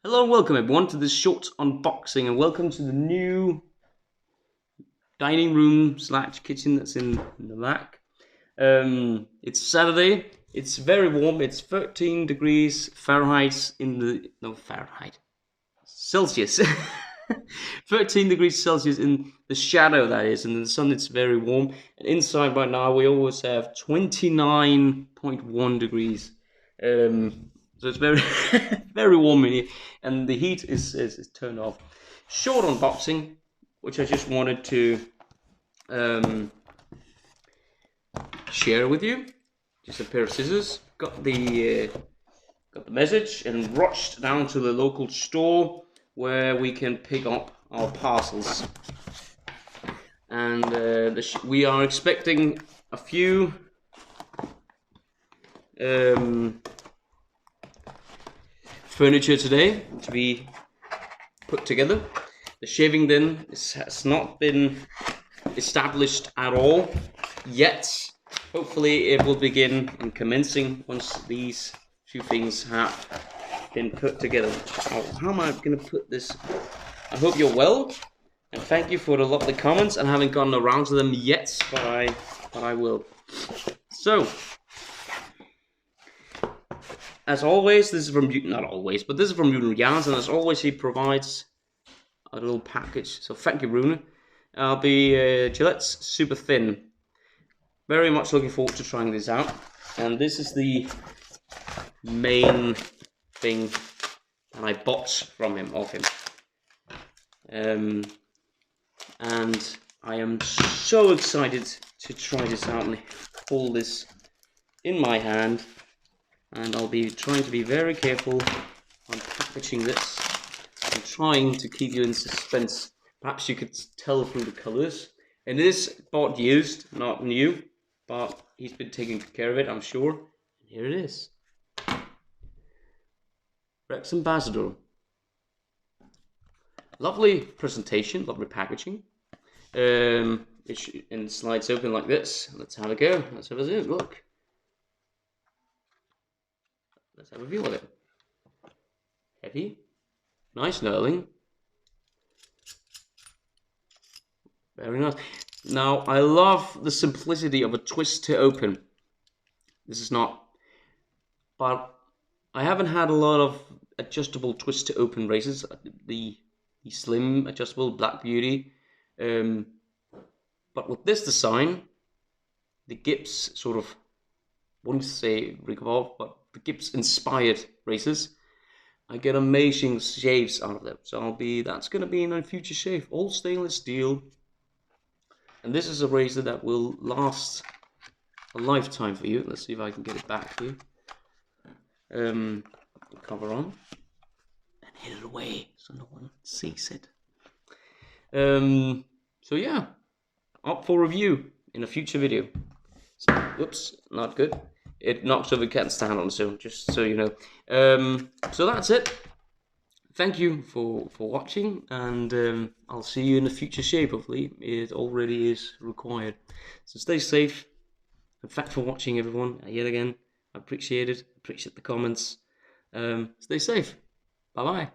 Hello and welcome everyone to this short unboxing, and welcome to the new dining room / kitchen that's in the back. It's Saturday. It's very warm. It's 13 degrees Fahrenheit Celsius. 13 degrees Celsius in the shadow, that is, and in the sun it's very warm. And inside right now we always have 29.1 degrees. So it's very very warm in here, and the heat is turned off. Short unboxing, which I just wanted to share with you. Just a pair of scissors. Got the message and rushed down to the local store where we can pick up our parcels. And we are expecting a few furniture today to be put together. The shaving den has not been established at all yet. Hopefully it will begin in commencing once these few things have been put together. How am I going to put this? I hope you're well, and thank you for the lovely comments. I haven't gotten around to them yet, but I will. So, as always, this is from, not always, but this is from Rune Jans, and as always he provides a little package. So thank you, Rune. The Gillette's super thin. Very much looking forward to trying this out. And this is the main thing that I bought from him, and I am so excited to try this out and hold this in my hand. And I'll be trying to be very careful on packaging this and trying to keep you in suspense. Perhaps you could tell through the colors. And it is bought used, not new, but he's been taking care of it, I'm sure. And here it is. Rex Ambassador. Lovely presentation, lovely packaging. It slides open like this. Let's have a go. Let's have a look. Let's have a view of it. Heavy. Nice knurling. Very nice. Now, I love the simplicity of a twist to open. This is not... But I haven't had a lot of adjustable twist to open razors. The slim adjustable Black Beauty. But with this design, the Gibbs sort of... I wouldn't say revolve, but the Gibbs inspired razors, I get amazing shaves out of them. So that's gonna be in a future shave. All stainless steel, and this is a razor that will last a lifetime for you. Let's see if I can get it back here. Cover on and hid it away so no one sees it. So yeah, up for review in a future video. So, whoops, not good. It knocks over cat stand on, so just so you know. So that's it. Thank you for watching, and I'll see you in a future shape. Hopefully, it already is required. So stay safe. And thanks for watching, everyone. Yet again, I appreciate it. Appreciate the comments. Stay safe. Bye bye.